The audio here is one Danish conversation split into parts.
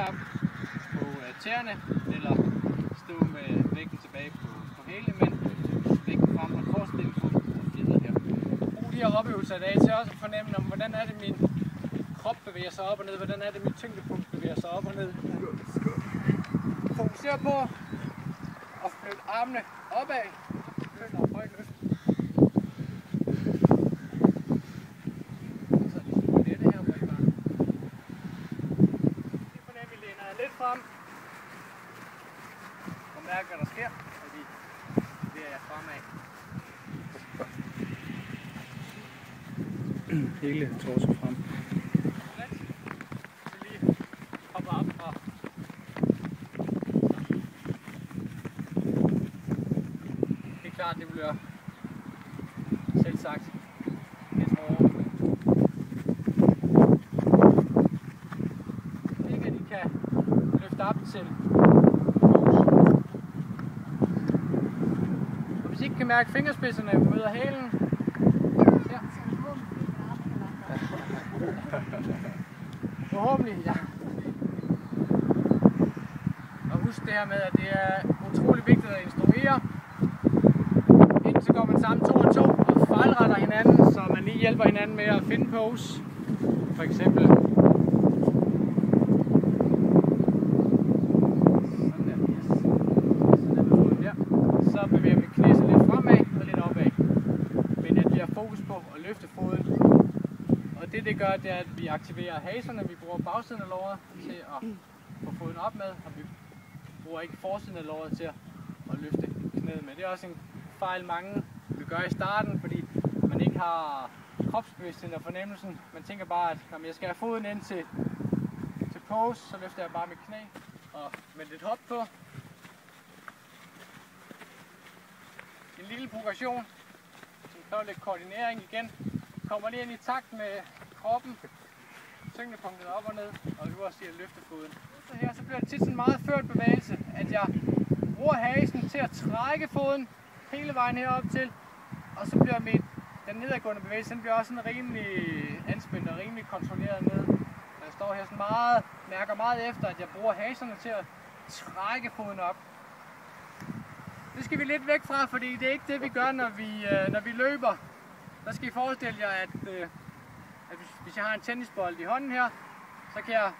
op på tæerne, eller stå med vægten tilbage på hælene, men vægten frem og korslæggen på fjeder her. Brug de her opøvelser i dag til også at fornemme, hvordan er det min krop bevæger sig op og ned, hvordan er det mit tyngdepunkt bevæger sig op og ned. Fokuser på at flytte armene opad, løft og højt løft. Og så lige det her på en gang. Det fornemmer, vi læner lidt frem. Og mærker, hvad der sker, fordi det er jeg fremad. Hele torso frem. Så lige hoppe op og det er klart, det bliver selv sagt lidt hårdere. Ikke at I kan løfte op til og hvis I ikke kan mærke fingerspidserne møder hælen, her. Forhåbentlig, ja. Og husk det her med, at det er utrolig vigtigt at instruere. Inden så går man sammen 2 og 2 og fejlretter hinanden, så man lige hjælper hinanden med at finde pose. For eksempel. Sådan der, yes. Sådan der. Så bevæger vi knæet lidt fremad og lidt opad. Men at vi har fokus på at løfte foden. Og det gør, det er, at vi aktiverer haserne. Vi bruger bagsiden af låret til at få foden op med, og vi bruger ikke forsiden af låret til at løfte knæet med. Det er også en fejl, mange vil gøre i starten, fordi man ikke har kropsbevidstheden og fornemmelsen. Man tænker bare, at når jeg skal have foden ind til pose, så løfter jeg bare mit knæ og med lidt hop på. En lille progression, som kræver lidt koordinering igen. Kommer lige ind i takt med kroppen, tyngdepunktet op og ned, og du også siger løfte foden. Så her så bliver det tit sådan en meget ført bevægelse, at jeg bruger hasen til at trække foden hele vejen herop til, og så bliver den nedadgående bevægelse, den bliver også sådan rimelig anspændt og rimelig kontrolleret ned. Jeg står her sådan meget, mærker meget efter, at jeg bruger haserne til at trække foden op. Det skal vi lidt væk fra, fordi det er ikke det, vi gør, når vi løber. Der skal I forestille jer, at hvis jeg har en tennisbold i hånden her, så kan jeg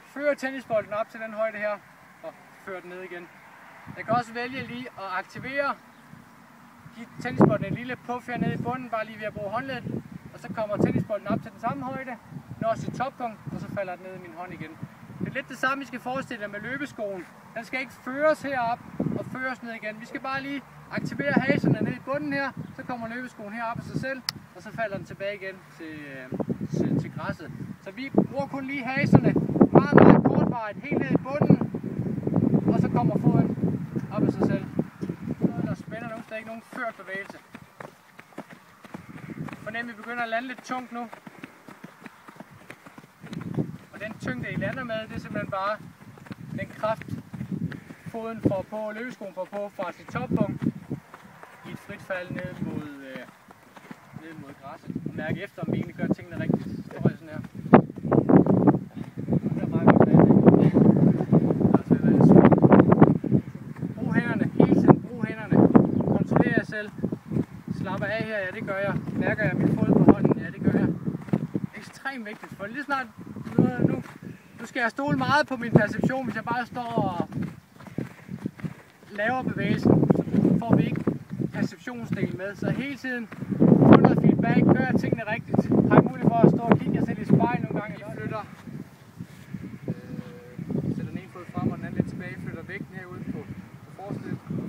føre tennisbolden op til den højde her og føre den ned igen. Jeg kan også vælge lige at aktivere, give tennisbolden en lille puff her nede i bunden, bare lige ved at bruge håndledet, og så kommer tennisbolden op til den samme højde, når sit toppunkt, og så falder den ned i min hånd igen. Det er lidt det samme, vi skal forestille jer med løbeskoen. Den skal ikke føres herop og føres ned igen. Vi skal bare lige aktivere haserne ned i bunden her, så kommer løbeskoen herop af sig selv, og så falder den tilbage igen til græsset. Så vi bruger kun lige haserne meget, meget kortvarigt, helt ned i bunden, og så kommer foden op af sig selv. Der spænder nu, der er ikke nogen ført bevægelse. Fornem, vi begynder at lande lidt tungt nu. Og den tyngde, I lander med, det er simpelthen bare den kraft, foden får på, løbeskoen får på fra sit toppunkt i et frit fald ned mod græsset. Og mærke efter, om vi egentlig gør tingene rigtigt. Står jeg sådan her. Der er meget godt plads, ikke? Der er lidt svært. Brug hænderne hele tiden. Brug hænderne. Kontroller jer selv. Slapper af her, ja det gør jeg. Mærker jeg min fod på hånden, ja det gør jeg. Ekstremt vigtigt, for lige snart nu skal jeg stole meget på min perception, hvis jeg bare står og laver bevægelsen, så får vi ikke perceptionsdelen med. Så hele tiden få noget feedback, gør jeg tingene rigtigt. Har I mulighed for at stå og kigge jer selv i spejl nogle gange, eller flytter. Sætter den ene fod frem og den anden lidt tilbage, flytter vægten herude på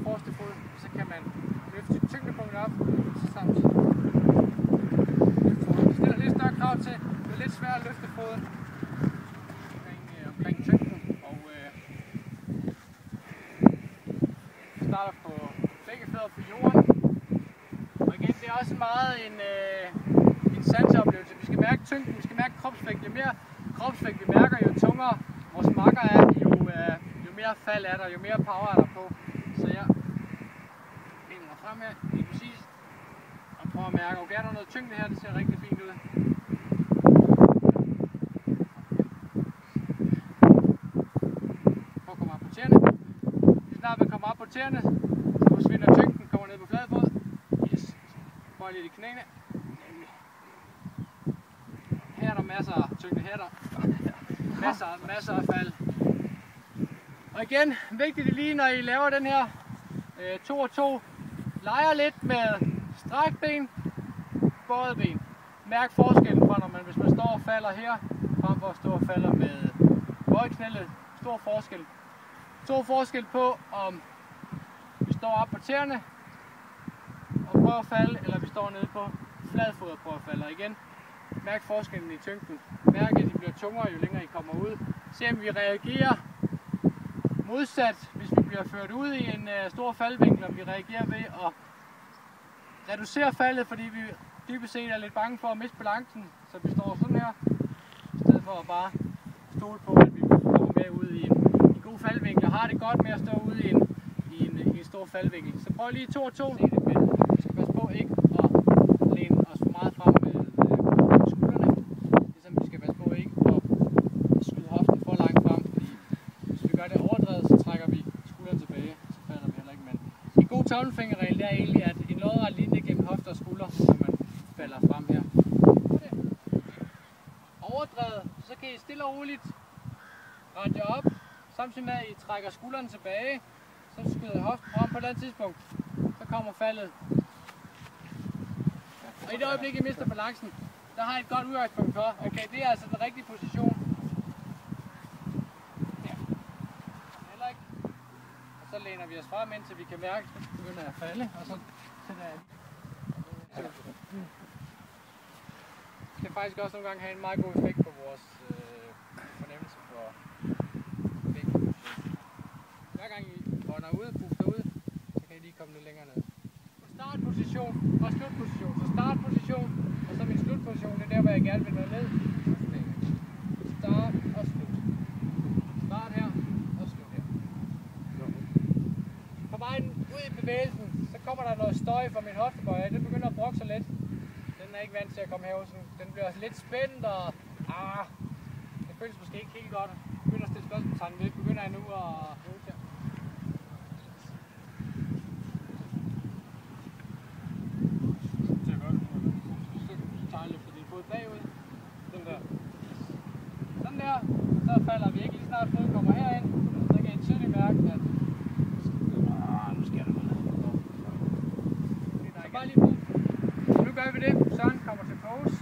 forreste fod, så kan man løfte sit tyngdepunkt op, så samtidig. Det stiller lidt større krav til, det er lidt svært at løfte foden omkring tyngden, og starter på begge fødder på jorden. Og igen, det er også meget en sanseoplevelse. Vi skal mærke tyngden, vi skal mærke kropsvægt. Jo mere kropsvægt vi mærker, jo tungere vores makker er, jo mere fald er der, jo mere power er der på. Så jeg læner mig frem her, lige præcis, og prøver at mærke, okay, er der noget tyngde her, det ser rigtig fint ud. kommer op på tæerne, så forsvinder tyngden, kommer ned på flad fod. Yes. Bøj lidt i knæene. Her er der masser af tyngde, her er der masser af fald. Og igen, vigtigt lige når I laver den her 2 og 2, leger lidt med strækt ben, bøjet ben. Mærk forskellen fra, hvis man står og falder her, frem for at stå og falder med bøjknælet. Stor forskel. Stor forskel på, om vi står op på tæerne og prøver at falde, eller vi står nede på flad fod og prøver at falde. Og igen, mærk forskellen i tyngden. Mærk, at de bliver tungere, jo længere I kommer ud. Se om vi reagerer modsat, hvis vi bliver ført ud i en stor faldvinkel, og vi reagerer ved at reducere faldet, fordi vi dybest set er lidt bange for at miste balancen, så vi står sådan her, i stedet for at bare stole på, at vi kommer med ud i en god faldvinkel, og har det godt med at stå ude i en stor faldvinkel. Så prøv lige 2 og 2. Se det, men vi skal passe på ikke at læne os for meget frem med skuldrene. Ligesom vi skal passe på ikke at skyde hoften for langt frem, fordi hvis vi gør det overdrevet, så trækker vi skuldrene tilbage, så falder vi heller ikke. Men en god tommelfingerregel, det er egentlig, at en lodret linje gennem hofter og skuldre, når man falder frem her. Overdrevet, så kan I stille og roligt rette jer op, samtidig med at I trækker skuldrene tilbage, så skyder I hoften frem på et eller andet tidspunkt, så kommer faldet. Og i det øjeblik I mister balancen, der har I et godt udgangspunkt for, okay, det er altså den rigtige position. Ja. Heller ikke. Og så læner vi os frem, indtil vi kan mærke, at det begynder at falde, og så sætter jeg det kan faktisk også nogle gange have en meget god effekt på vores fornemmelse for vægt. Hver gang I ånder ud, puster ud, så kan I lige komme lidt længere ned. Startposition og slutposition. Så startposition, og så min slutposition, det er der, hvor jeg gerne vil nå ned. Start og slut. Start her og slut her. På vejen ud i bevægelsen, så kommer der noget støj fra min hoftebøj. Den begynder at brokke sig lidt. Den er ikke vant til at komme herover, så den bliver lidt spændt, og det føles måske ikke helt godt. Jeg begynder at stille spørgsmålstegn ved, begynder jeg nu at øve til. Det er godt. Så tager jeg løfter din fod bagud. Den der. Sådan der, så falder vi ikke lige snart foden kommer herind. Så kan I tydeligt mærke, at nu sker der noget. Så bare lige fod. Nu gør vi det. Søren kommer til pose.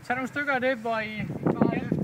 Tag nogle stykker af det, hvor I bare